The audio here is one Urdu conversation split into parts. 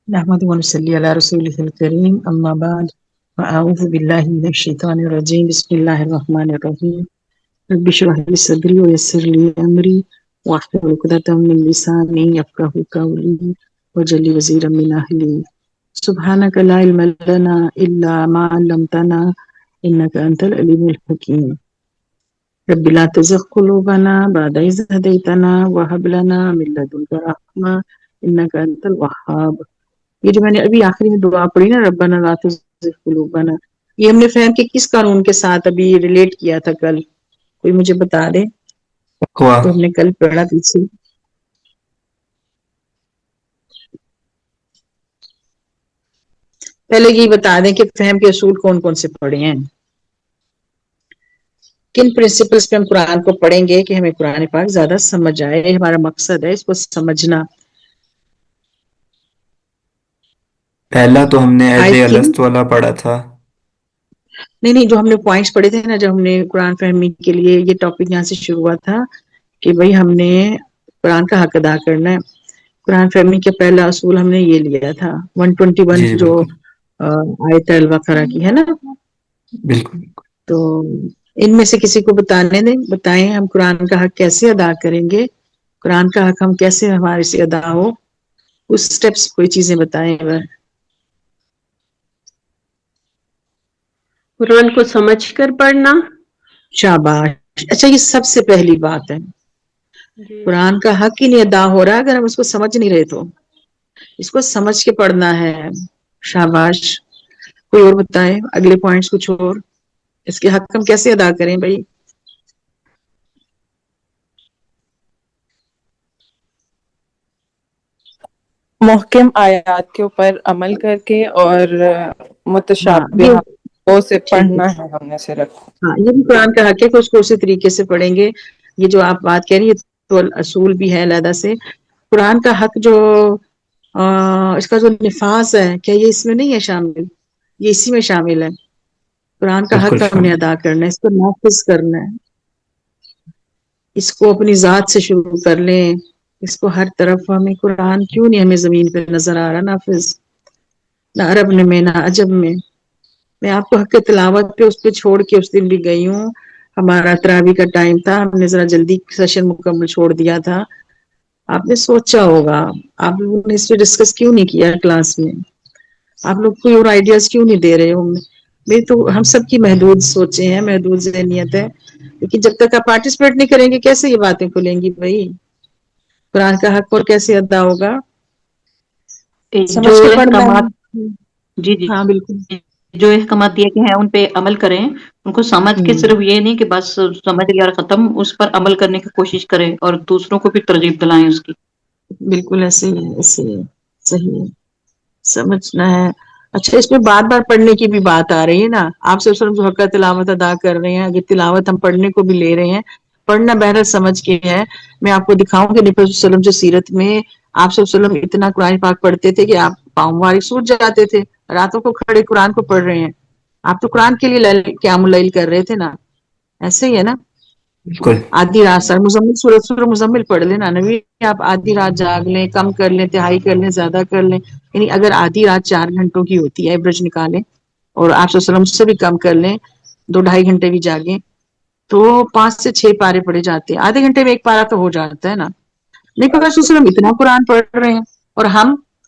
نحمده ونصلي على رسوله الكريم أما بعد فأعوذ بالله من الشيطان الرجيم بسم الله الرحمن الرحيم رب اشرح لي صدري ويسر لي أمري واحلل عقدة من لساني يفقهوا قولي واجعل لي وزيرا من أهلي سبحانك لا علم لنا إلا ما علمتنا إنك أنت العليم الحكيم رب لا تزغ قلوبنا بعد إذ هديتنا وهب لنا من لدنك رحمة إنك أنت الوهاب. یہ جو میں نے ابھی آخری میں دعا پڑھی نا ربنا لا تزغ قلوبنا، یہ ہم نے فہم کے کس قانون کے ساتھ ابھی ریلیٹ کیا تھا کل؟ کوئی مجھے بتا دے ہوا تو ہم نے کل پڑھا پیچھے. پہلے یہ بتا دیں کہ فہم کے اصول کون کون سے پڑھے ہیں، کن پرنسپلز پہ ہم قرآن کو پڑھیں گے کہ ہمیں قرآن پاک زیادہ سمجھ آئے. ہمارا مقصد ہے اس کو سمجھنا. پہلا تو ہم نے آئی اہل تھنک الست والا پڑھا تھا. نہیں جو ہم نے پوائنٹس پڑھے تھے نا، جب ہم نے قرآن فہمی کے لیے یہ ٹاپک یہاں سے شروع ہوا تھا کہ بھئی ہم نے قرآن کا حق ادا کرنا ہے. قرآن فہمی کے پہلا اصول ہم نے یہ لیا تھا 121 جی جو بالکل آیت البقرہ کی ہے نا. بالکل. تو ان میں سے کسی کو بتانے دیں، بتائیں ہم قرآن کا حق کیسے ادا کریں گے، قرآن کا حق ہم کیسے ہمارے سے ادا ہو، اس سٹیپس کوئی چیزیں بتائیں. قرآن کو سمجھ کر پڑھنا. شاباش، اچھا یہ سب سے پہلی بات ہے. جی قرآن کا حق ہی نہیں ادا ہو رہا اگر ہم اس کو سمجھ نہیں رہے تو اس کو سمجھ کے پڑھنا ہے. شاباش. کوئی اور بتائے اگلے پوائنٹس کچھ اور، اس کے حق ہم کیسے ادا کریں بھائی؟ محکم آیات کے اوپر عمل کر کے اور ہاں یہ متشابہات سے ٹھیک ہے. پڑھنا ہے ہم نے صرف. ہاں یہ بھی قرآن کا حق ہے کہ اس کو اسی طریقے سے پڑھیں گے. یہ جو آپ بات کہہ رہی ہے تو اصول بھی ہے علیحدہ سے. قرآن کا حق جو اس کا جو نفاذ ہے، کیا یہ اس میں نہیں ہے شامل؟ یہ اسی میں شامل ہے. قرآن کا بالکل حق ہم نے شامل. ادا کرنا ہے، اس کو نافذ کرنا ہے. اس کو اپنی ذات سے شروع کر لیں. اس کو ہر طرف ہمیں قرآن کیوں نہیں ہمیں زمین پہ نظر آ رہا نافذ؟ نہ عرب میں نہ عجم میں. میں آپ کو حق تلاوت پہ اس پہ چھوڑ کے اس دن بھی گئی ہوں. ہمارا تراویح کا ٹائم تھا، ہم نے ذرا جلدی سیشن مکمل چھوڑ دیا تھا. آپ نے سوچا ہوگا آپ لوگوں نے اس پہ ڈسکس کیوں نہیں کیا کلاس میں؟ آپ لوگ کوئی اور آئیڈیاز کیوں نہیں دے رہے ہو؟ میں تو ہم سب کی محدود سوچیں ہیں، محدود ذہنیت ہے، لیکن جب تک آپ پارٹیسپیٹ نہیں کریں گے کیسے یہ باتیں کھلیں گی بھائی؟ قرآن کا حق اور کیسے ادا ہوگا؟ جو سمجھ کے پڑھنا احکامات ہے. جی جی ہاں بالکل. جو احکامات دیے گئے ہیں ان پہ عمل کریں، ان کو سمجھ کے صرف یہ نہیں کہ بس سمجھ لیا اور ختم، اس پر عمل کرنے کی کوشش کریں اور دوسروں کو بھی ترغیب دلائیں اس کی. بالکل ایسے ہی ہے، ایسے ہی ہے، صحیح ہے، سمجھنا ہے. اچھا اس میں بار بار پڑھنے کی بھی بات آ رہی ہے نا. آپ صرف جو حق تلاوت ادا کر رہے ہیں، اگر تلاوت ہم پڑھنے کو بھی لے رہے ہیں، پڑھنا بہرحال سمجھ کے ہے. میں آپ کو دکھاؤں کہ نبی صلی اللہ علیہ وسلم جو سیرت میں آپ صلی اللہ علیہ وسلم اتنا قرآن پاک پڑھتے تھے کہ آپ پاؤں مبارک سوج جاتے تھے، راتوں کو کھڑے قرآن کو پڑھ رہے ہیں. آپ تو قرآن کے لیے قیام اللیل کر رہے تھے نا، ایسے ہی ہے نا. بالکل آدھی رات سر مزمل سورہ مزمل پڑھ لینا نبی. آپ آدھی رات جاگ لیں، کم کر لیں، تہائی کر لیں، زیادہ کر لیں. یعنی اگر آدھی رات 4 گھنٹوں کی ہوتی ہے ایوریج نکالیں اور آپ صلی اللہ علیہ وسلم سے بھی کم کر لیں، 2 ڈھائی گھنٹے بھی جاگیں تو 5 سے 6 پارے پڑے جاتے ہیں. آدھے گھنٹے میں ایک پارا تو ہو جاتا ہے نا. لیکن رسول صلی اللہ علیہ وسلم اتنا قرآن پڑھ رہے ہیں اور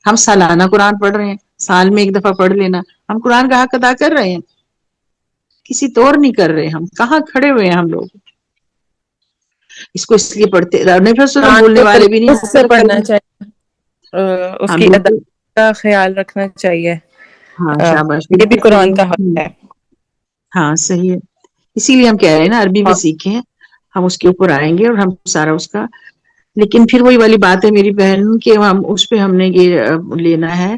ہم سالانہ قرآن پڑھ رہے ہیں، سال میں ایک دفعہ پڑھ لینا. ہم قرآن کا حق ادا کر رہے ہیں؟ کسی طور نہیں کر رہے. ہم کہاں کھڑے ہوئے ہیں ہم لوگ؟ اس کو اس لیے پڑھتے نبی صلی اللہ علیہ وسلم قرآن بولنے کو والے بھی تلفظ سے نہیں. پڑھنا چاہیے، اس ہاں کی بالکل. ادائیگی کا خیال رکھنا چاہیے. ہاں شاباش، یہ بھی بالکل قرآن صحیح. کا حق ہے. ہاں صحیح ہے. اسی لیے ہم کہہ رہے ہیں نا عربی بھی سیکھیں، ہم اس کے اوپر آئیں گے اور ہم سارا اس کا. لیکن پھر وہی والی بات ہے میری بہن کہ ہم اس پہ ہم نے یہ لینا ہے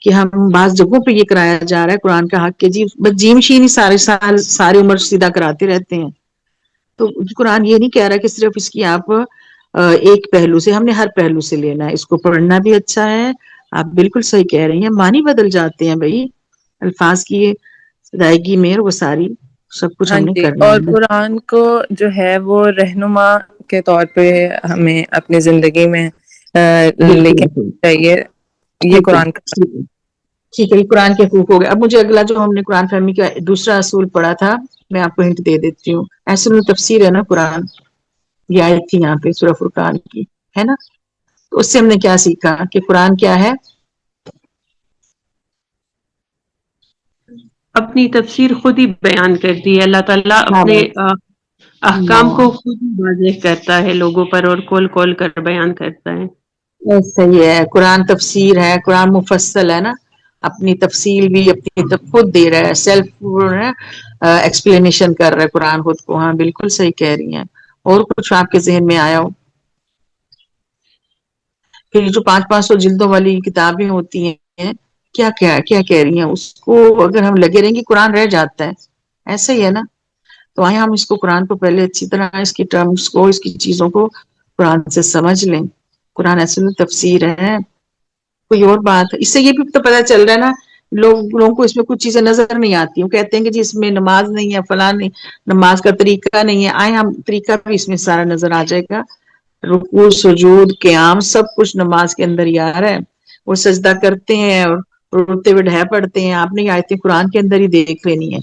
کہ ہم بعض جگہوں پہ یہ کرایا جا رہا ہے قرآن کا حق کے بس جیم شین ہی سارے سال ساری عمر سیدھا کراتے رہتے ہیں. تو قرآن یہ نہیں کہہ رہا کہ صرف اس کی آپ ایک پہلو سے، ہم نے ہر پہلو سے لینا ہے. اس کو پڑھنا بھی اچھا ہے. آپ بالکل صحیح کہہ رہی ہیں، معنی بدل جاتے ہیں بھائی الفاظ کی ادائیگی میں، وہ ساری سب کچھ ہاں ہم نے جی، کرنا اور ہے. قرآن کو جو ہے وہ رہنما کے طور پہ ہمیں اپنی زندگی میں لے بالکل کے بالکل. چاہیے. یہ ٹھیک ہے قرآن کا ٹھیک ہے ٹھیک ہے، یہ قرآن کے حقوق ہو گئے. اب مجھے اگلا جو ہم نے قرآن فہمی کا دوسرا اصول پڑھا تھا، میں آپ کو ہنٹ دے دیتی ہوں. اصل تفسیر ہے نا قرآن، یہ آیت تھی یہاں پہ سورہ فرقان کی، ہے نا. تو اس سے ہم نے کیا سیکھا کہ قرآن کیا ہے؟ اپنی تفسیر خود ہی بیان کرتی ہے. اللہ تعالیٰ اپنے احکام کو خود ہی واضح کرتا ہے لوگوں پر اور کھول کھول کر بیان کرتا ہے. صحیح ہے، قرآن تفسیر ہے، قرآن مفصل ہے نا، اپنی تفصیل بھی اپنی خود دے رہا ہے، سیلف ایکسپلینیشن کر رہا ہے قرآن خود کو. ہاں بالکل صحیح کہہ رہی ہیں. اور کچھ آپ کے ذہن میں آیا ہو؟ پھر جو 500 جلدوں والی کتابیں ہوتی ہیں، کیا کہہ رہی ہیں اس کو؟ اگر ہم لگے رہیں گے قرآن رہ جاتا ہے، ایسا ہی ہے نا. تو آئے ہم اس کو قرآن کو پہلے اچھی طرح اس کی ٹرمز کو، اس کی چیزوں کو قرآن سے سمجھ لیں. قرآن اصل میں تفسیر ہے، کوئی اور بات. اس سے یہ بھی تو پتہ چل رہا ہے نا، لوگوں کو اس میں کچھ چیزیں نظر نہیں آتی. وہ کہتے ہیں کہ جی اس میں نماز نہیں ہے، فلاں نہیں، نماز کا طریقہ نہیں ہے. آئے ہم طریقہ بھی اس میں سارا نظر آ جائے گا. رکوع، سجود، قیام سب کچھ نماز کے اندر ہی آ رہا ہے. وہ سجدہ کرتے ہیں اور روتے ہوئے ڈھہ پڑتے ہیں، آپ نے آیتیں قرآن کے اندر ہی دیکھ لینی ہے.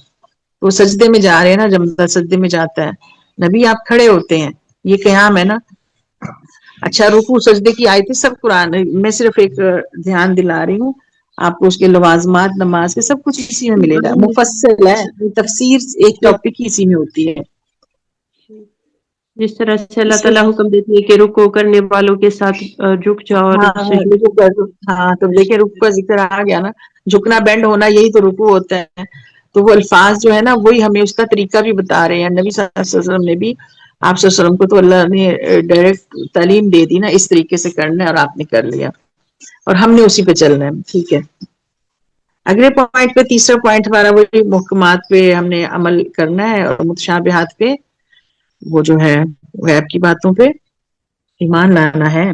وہ سجدے میں جا رہے ہیں نا، جب سجدے میں جاتا ہے نبی آپ کھڑے ہوتے ہیں، یہ قیام ہے نا. اچھا رکوع سجدے کی آیتیں سب قرآن، میں صرف ایک دھیان دلا رہی ہوں آپ کو، اس کے لوازمات نماز کے سب کچھ اسی میں ملے گا. مفصل ہے، تفسیر ایک ٹاپک ہی اسی میں ہوتی ہے. جس طرح سے اللہ اس تعالیٰ حکم دیتی ہے کہ رکوع کرنے والوں کے ساتھ جھک جاؤ اور سجود. ہاں تو دیکھیں رکوع کا ذکر آ گیا نا، جھکنا بینڈ ہونا یہی تو رکوع ہوتا ہے. تو وہ الفاظ جو ہے نا وہی ہمیں اس کا طریقہ بھی بتا رہے ہیں. نبی صلی اللہ علیہ وسلم نے بھی، آپ صلی اللہ علیہ وسلم کو تو اللہ نے ڈائریکٹ تعلیم دے دی نا، اس طریقے سے کرنا ہے اور آپ نے کر لیا اور ہم نے اسی پہ چلنا ہے. ٹھیک ہے، اگلے پوائنٹ پہ، تیسرا پوائنٹ ہمارا وہی محکمات پہ ہم نے عمل کرنا ہے اور متشابہات پہ، وہ جو ہے غیب کی باتوں پہ ایمان لانا ہے.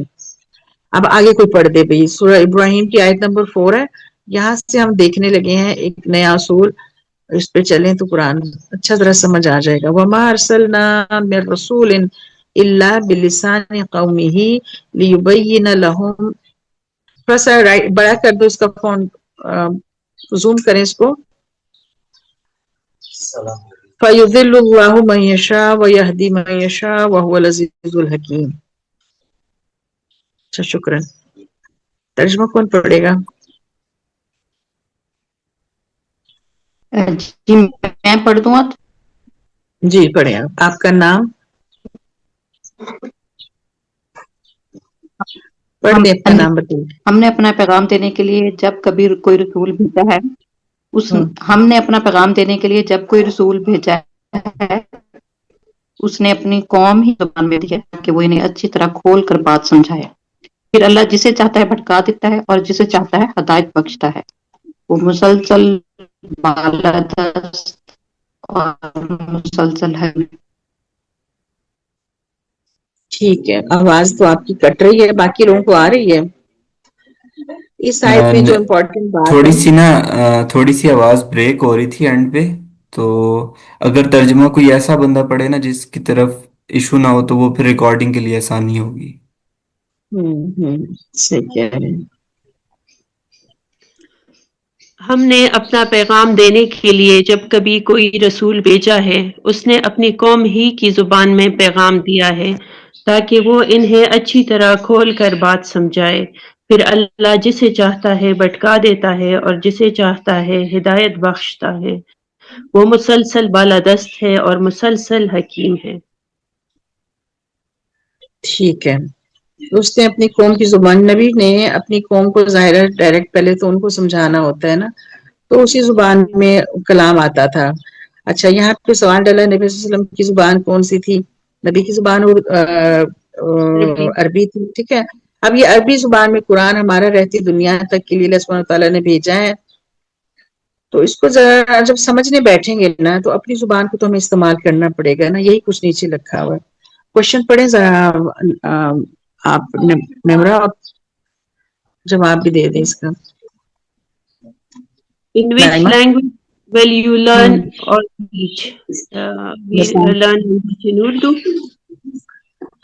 اب آگے کوئی پڑھ دے بھئی. سورہ ابراہیم کی آیت نمبر 4 ہے. یہاں سے ہم دیکھنے لگے ہیں ایک نیا اصول، اس پہ چلیں تو قرآن اچھا طرح سمجھ آ جائے گا. وَمَا أَرْسَلْنَا مِن رَّسُولٍ إِلَّا بِلِسَانِ قَوْمِهِ لِيُبَيِّنَ لَهُمْ. تھوڑا سا بڑا کر دو اس کا فونٹ، زوم کریں اس کو. فَيُضِلُّ اللَّهُ مَن يَشَاءُ وَيَهْدِي مَن يَشَاءُ وَهُوَ الْعَزِيزُ الْحَكِيمُ. اچھا شکرا. ترجمہ کون پڑھے گا؟ جی میں پڑھ دوں. جی پڑھیں آپ کا نام پڑھ دیں، اپنا نام بتائیے. ہم نے اپنا پیغام دینے کے لیے جب کبھی کوئی رسول بھیجا ہے، ہم نے اپنا پیغام دینے کے لیے جب کوئی رسول بھیجا ہے، اس نے اپنی قوم ہی زبان میں دی ہے کہ وہ انہیں اچھی طرح کھول کر بات سمجھائے. پھر اللہ جسے چاہتا ہے بھٹکا دیتا ہے اور جسے چاہتا ہے ہدایت بخشتا ہے. وہ مسلسل بالادست اور مسلسل ہے. ٹھیک ہے، آواز تو آپ کی کٹ رہی ہے، باقی لوگوں کو آ رہی ہے. اس آیت میں جو امپورٹنٹ بات ہے، تھوڑی سی آواز بریک ہو رہی تھی اینڈ پہ، تو اگر ترجمہ کوئی ایسا بندہ پڑھے نا جس کی طرف ایشو نہ ہو تو وہ پھر ریکارڈنگ کے لیے آسانی ہوگی. صحیح کہہ رہے ہیں. ہم نے اپنا پیغام دینے کے لیے جب کبھی کوئی رسول بھیجا ہے، اس نے اپنی قوم ہی کی زبان میں پیغام دیا ہے تاکہ وہ انہیں اچھی طرح کھول کر بات سمجھائے. پھر اللہ جسے چاہتا ہے بھٹکا دیتا ہے اور جسے چاہتا ہے ہدایت بخشتا ہے. وہ مسلسل بالادست ہے اور مسلسل حکیم ہے. ٹھیک ہے، اس نے اپنی قوم کی زبان، نبی نے اپنی قوم کو ظاہر ڈائریکٹ پہلے تو ان کو سمجھانا ہوتا ہے نا، تو اسی زبان میں کلام آتا تھا. اچھا یہاں پہ سوال ڈالا نبی صلی اللہ علیہ وسلم کی زبان کون سی تھی؟ نبی کی زبان عربی تھی. ٹھیک ہے، اب یہ عربی زبان میں قرآن ہمارا رہتی دنیا تک کے لیے اللہ سبحانہ تعالیٰ نے بھیجا ہے. تو اس کو ذرا جب سمجھنے بیٹھیں گے نا تو اپنی زبان کو تو ہمیں استعمال کرنا پڑے گا نا. یہی کچھ نیچے لکھا ہوا ہے. کوشچن پڑھیں ذرا آپ نمرا، جواب بھی دے دیں اس کا. In which Naima language will you learn or teach? We learn English in Urdu.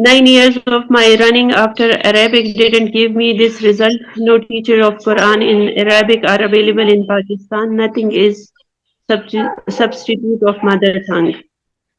9 years of my running after Arabic didn't give me this result. No teacher of Quran in Arabic are available in Pakistan. Nothing is substitute of mother tongue.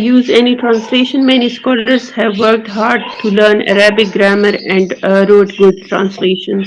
Use any translation. Many scholars have worked hard to learn Arabic grammar and wrote good translations.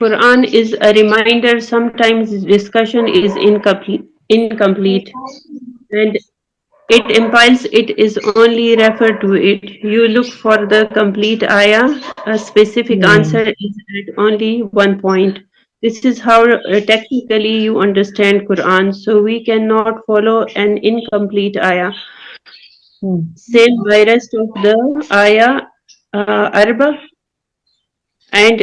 Quran is a reminder. Sometimes discussion is incomplete, and it implies it is only refer to it. You look for the complete ayah. A specific answer is at only one point. This is how technically you understand Quran. So we cannot follow an incomplete ayah. Same by rest of the ayah arba and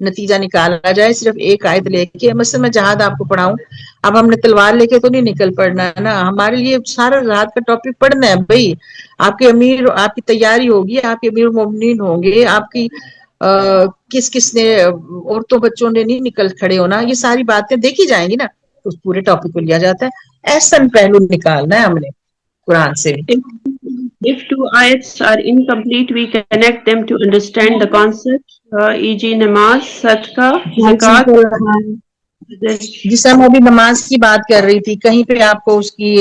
نتیجہ نکالا جائے صرف ایک آیت لے کے. مثلا میں جہاد آپ کو پڑھاؤں, اب ہم نے تلوار لے کے تو نہیں نکل پڑنا ہے نا, ہمارے لیے سارا رات کا ٹاپک پڑھنا ہے بھائی. آپ کے امیر, آپ کی تیاری ہوگی, آپ کے امیر مومنین ہوں گے, آپ کی کس نے عورتوں بچوں نے نہیں نکل کھڑے ہونا, یہ ساری باتیں دیکھی جائیں گی نا. اس پورے ٹاپک کو لیا جاتا ہے. ایسا پہلو نکالنا ہے ہم نے قرآن سے. If two ayats are incomplete, we connect them to understand the concept, e.g. namaz, sadqa, zakat. جس میں ابھی نماز کی بات کر رہی تھی, کہیں پہ آپ کو اس کی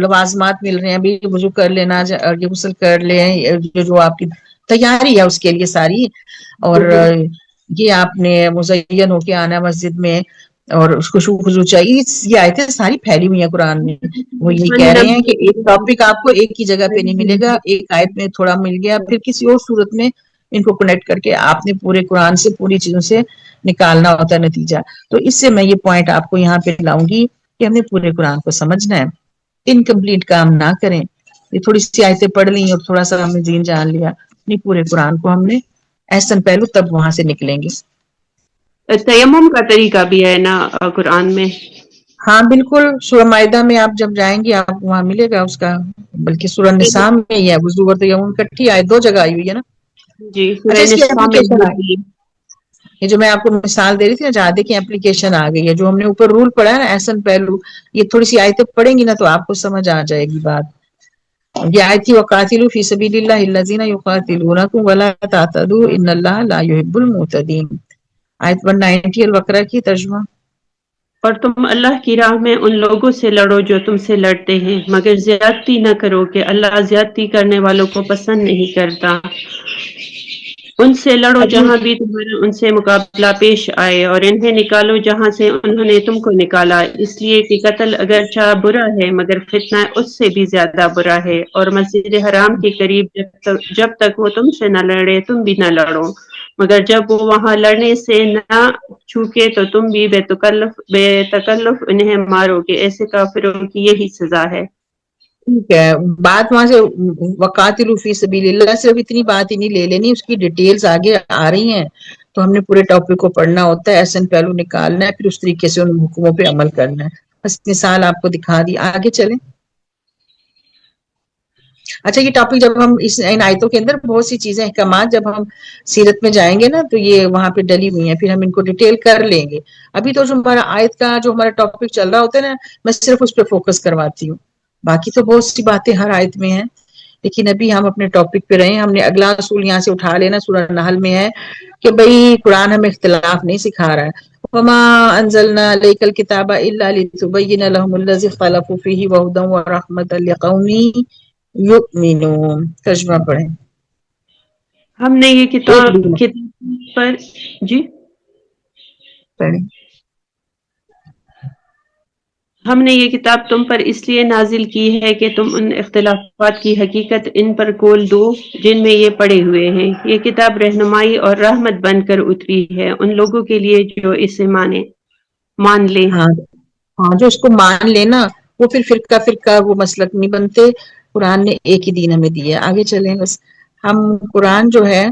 لوازمات مل رہے ہیں, ابھی وضو کر لینا, یہ غسل کر لیں, جو آپ کی تیاری ہے اس کے لیے ساری, اور یہ آپ نے مزین ہو کے آنا مسجد میں, اور اس کو خضوع چاہیے. یہ آیتیں ساری پھیلی ہوئی ہیں قرآن میں. وہ یہی کہہ رہے ہیں کہ ایک ٹاپک آپ کو ایک ہی جگہ پہ نہیں ملے گا, ایک آیت میں تھوڑا مل گیا, پھر کسی اور صورت میں ان کو کنیکٹ کر کے آپ نے پورے قرآن سے پوری چیزوں سے نکالنا ہوتا ہے نتیجہ. تو اس سے میں یہ پوائنٹ آپ کو یہاں پہ لاؤں گی کہ ہم نے پورے قرآن کو سمجھنا ہے, انکمپلیٹ کام نہ کریں. یہ تھوڑی سی آیتیں پڑھ لی اور تھوڑا سا ہم نے دین جان لیا, نہیں, پورے قرآن کو ہم نے احسن پہلو تب وہاں سے نکلیں گے. تیمم کا طریقہ بھی ہے نا قرآن میں؟ ہاں بالکل, سورہ مائدہ میں آپ جب جائیں گے آپ وہاں ملے گا اس کا, بلکہ سورہ نساء میں ہی ہے. وضو اور تیمم کٹھی آئے, 2 جگہ آئی ہوئی ہے نا. جی, اچھا, سورہ اس کی نساء میں اپلیکیشن آ گئی, یہ جو میں آپ کو مثال دے رہی تھی نا جہادے کی, اپلیکیشن آ گئی ہے. جو ہم نے اوپر رول پڑھا ہے نا احسن پہلو, یہ تھوڑی سی آیتیں پڑھیں گی نا تو آپ کو سمجھ آ جائے گی بات. یہ آیت تھی وقاتلوا فی سبیل اللہ الذین یقاتلونکم ولا تعتدوا ان اللہ لا یحب المعتدین. آیت 190 البقرہ کی ترجمہ. اور تم اللہ کی راہ میں ان لوگوں سے لڑو جو تم سے لڑتے ہیں, مگر زیادتی نہ کرو کہ اللہ زیادتی کرنے والوں کو پسند نہیں کرتا. ان سے لڑو جہاں بھی تمہارا ان سے مقابلہ پیش آئے, اور انہیں نکالو جہاں سے انہوں نے تم کو نکالا, اس لیے کہ قتل اگرچہ برا ہے مگر فتنہ اس سے بھی زیادہ برا ہے. اور مسجد حرام کے قریب جب تک وہ تم سے نہ لڑے تم بھی نہ لڑو, مگر جب وہ وہاں لڑنے سے نہ چھوکے تو تم بھی بے تکلف انہیں مارو گے. ایسے کافروں کی یہی سزا ہے. ٹھیک ہے, بات وہاں سے وقاتلوا فی سبیل اللہ صرف اتنی بات ہی نہیں لے لینی, اس کی ڈیٹیلز آگے آ رہی ہیں. تو ہم نے پورے ٹاپک کو پڑھنا ہوتا ہے, احسن پہلو نکالنا ہے, پھر اس طریقے سے ان حکموں پہ عمل کرنا ہے. بس مثال آپ کو دکھا دی, آگے چلیں. اچھا, یہ ٹاپک جب ہم ان آیتوں کے اندر بہت سی چیزیں احکامات جب ہم سیرت میں جائیں گے نا تو یہ وہاں پہ ڈلی ہوئی ہیں, پھر ہم ان کو ڈیٹیل کر لیں گے. ابھی تو جو ہمارا آیت کا جو ہمارا ٹاپک چل رہا ہوتا ہے نا, میں صرف اس پہ فوکس کرواتی ہوں, باقی تو بہت سی باتیں ہر آیت میں ہیں. لیکن ابھی ہم اپنے ٹاپک پہ رہے, ہم نے اگلا اصول یہاں سے اٹھا لینا سورہ نحل میں ہے کہ بھئی قرآن ہمیں اختلاف نہیں سکھا رہا ہے. وما انزلنا عليك الكتاب الا لتبين لهم الذي اختلفوا فيه وهدى ورحمة لقوم یؤمنون. ترجمہ پڑھیں. ہم نے یہ ایک کتاب منٹ پر جی پڑھیں. ہم نے یہ کتاب تم پر اس لیے نازل کی ہے کہ تم ان اختلافات کی حقیقت ان پر کھول دو جن میں یہ پڑے ہوئے ہیں. یہ کتاب رہنمائی اور رحمت بن کر اتری ہے ان لوگوں کے لیے جو اسے مان لے. ہاں, جو اس کو مان لینا وہ پھر فرقہ وہ مسلک نہیں بنتے. قرآن نے ایک ہی دین ہمیں دیا. آگے چلیں. بس ہم قرآن جو ہے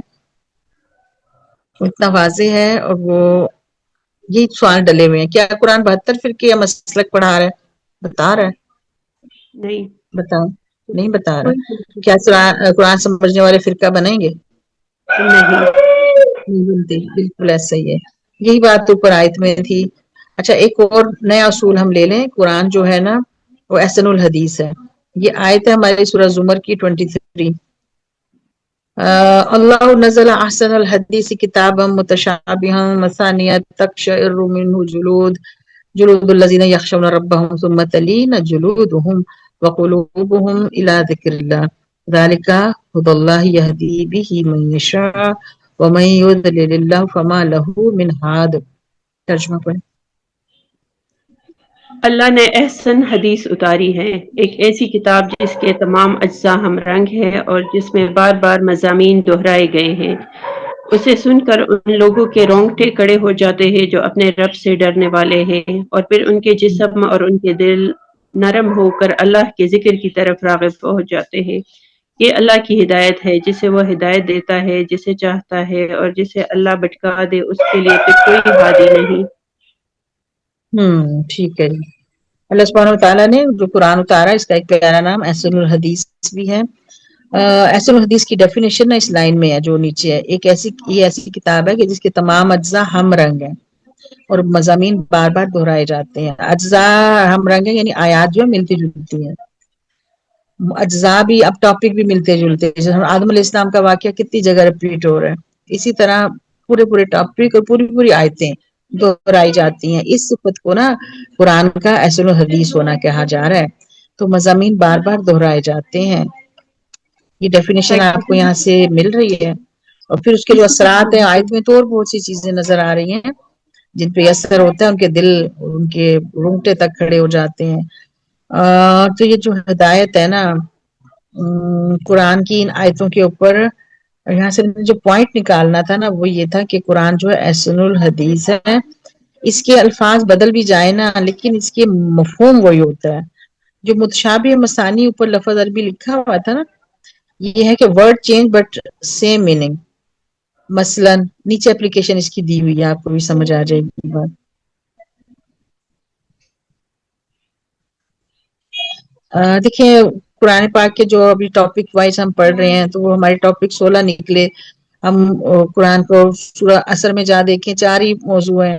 اتنا واضح ہے, اور وہ یہی سوال ڈلے ہوئے ہیں. کیا قرآن 72 فرقے یا مسلک پڑھا رہا ہے؟ بتا رہا ہے؟ نہیں, بتاؤ. نہیں بتا رہا. کیا قرآن سمجھنے والے فرقہ بنیں گے؟ نہیں. نہیں بنتے. بالکل ایسا ہی ہے. یہی بات اوپر آیت میں تھی. اچھا, ایک اور نیا اصول ہم لے لیں. قرآن جو ہے نا وہ احسن الحدیث ہے. یہ آیت ہے ہماری سورہ زمر کی 23. اللہ نزل احسن الحدیث کتابا متشابہا مثانیہ تقشعر منہ جلود الذین یخشون ربهم ثم تلین جلودهم وقلوبهم الى ذکر اللہ ذلک ھدی اللہ یہدی بہ من یشاء ومن یضلل اللہ فما لہ من ہاد. ترجمہ پڑھیں. اللہ نے احسن حدیث اتاری ہے, ایک ایسی کتاب جس کے تمام اجزاء ہم رنگ ہے اور جس میں بار بار مضامین دہرائے گئے ہیں. اسے سن کر ان لوگوں کے رونگٹے کھڑے ہو جاتے ہیں جو اپنے رب سے ڈرنے والے ہیں, اور پھر ان کے جسم اور ان کے دل نرم ہو کر اللہ کے ذکر کی طرف راغب ہو جاتے ہیں. یہ اللہ کی ہدایت ہے، جسے وہ ہدایت دیتا ہے جسے چاہتا ہے، اور جسے اللہ بھٹکا دے اس کے لیے پھر کوئی ہادی نہیں۔ ٹھیک ہے جی۔ اللہ سبحانہ وتعالیٰ نے جو قرآن اتارا اس کا ایک پیارا نام احسن الحدیث بھی ہے۔ احسن الحدیث کی ڈیفینیشن اس لائن میں ہے جو نیچے ہے، یہ ایسی کتاب ہے کہ جس کے تمام اجزاء ہم رنگ ہیں اور مضامین بار بار دہرائے جاتے ہیں۔ اجزاء ہم رنگ ہیں یعنی آیات جو ملتی جلتی ہیں، اجزاء بھی اب ٹاپک بھی ملتے جلتے ہیں، جیسے آدم علیہ السلام کا واقعہ کتنی جگہ ریپیٹ ہو رہا ہے، اسی طرح پورے ٹاپک اور پوری آیتیں دہرائی جاتی ہیں۔ اس صفت کو نا قرآن کا احسن الحدیث ہونا کہا جا رہا ہے، تو مضامین بار بار دہرائے جاتے ہیں۔ یہ ڈیفینیشن آپ کو یہاں سے مل رہی ہے، اور پھر اس کے جو اثرات ہیں آیت میں تو اور بہت سی چیزیں نظر آ رہی ہیں جن پہ اثر ہوتا ہے، ان کے دل ان کے رونگٹے تک کھڑے ہو جاتے ہیں۔ تو یہ جو ہدایت ہے نا قرآن کی ان آیتوں کے اوپر، یہاں سے جو پوائنٹ نکالنا تھا نا وہ یہ تھا کہ قرآن جو ہے احسن الحدیث ہے، اس کے الفاظ بدل بھی جائے نا لیکن اس کے مفہوم وہی ہوتا ہے۔ جو متشابہ مثانی اوپر لفظ عربی لکھا ہوا تھا نا، یہ ہے کہ word change but same meaning. مثلا نیچے اپلیکیشن اس کی دی ہوئی ہے، آپ کو بھی سمجھ آ جائے گی بات۔ دیکھیں قرآن پاک کے جو ابھی ٹاپک وائز ہم پڑھ رہے ہیں تو وہ ہمارے ٹاپک 16 نکلے۔ ہم قرآن کو سورہ اثر میں جا دیکھیں 4 ہی موضوع ہیں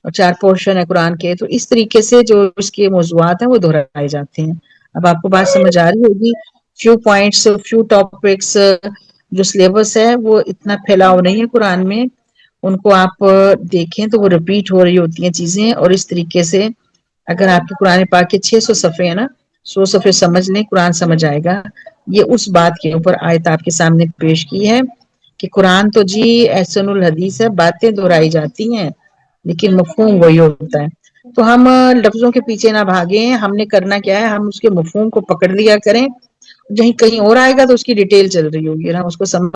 اور 4 پورشن ہے قرآن کے، تو اس طریقے سے جو اس کے موضوعات ہیں وہ دہرائے جاتے ہیں۔ اب آپ کو بات سمجھ آ رہی ہوگی، فیو پوائنٹس فیو ٹاپکس جو سلیبس ہے وہ اتنا پھیلاؤ نہیں ہے قرآن میں، ان کو آپ دیکھیں تو وہ ریپیٹ ہو رہی ہوتی ہیں چیزیں، اور اس طریقے سے اگر آپ کے قرآن پاک کے 600 صفحے ہیں نا، 100 صفحے سمجھ لیں قرآن سمجھ آئے گا۔ یہ اس بات کے اوپر آیت آپ کے سامنے پیش کی ہے کہ قرآن تو جی احسن الحدیث ہے، باتیں دہرائی جاتی ہیں لیکن مفہوم وہی ہوتا ہے۔ تو ہم لفظوں کے پیچھے نہ بھاگیں، ہم نے کرنا کیا ہے، ہم اس کے مفہوم کو پکڑ لیا کریں، کہیں اور آئے گا تو اس کی ڈیٹیل چل رہی ہوگی، ہم اس کو سمجھ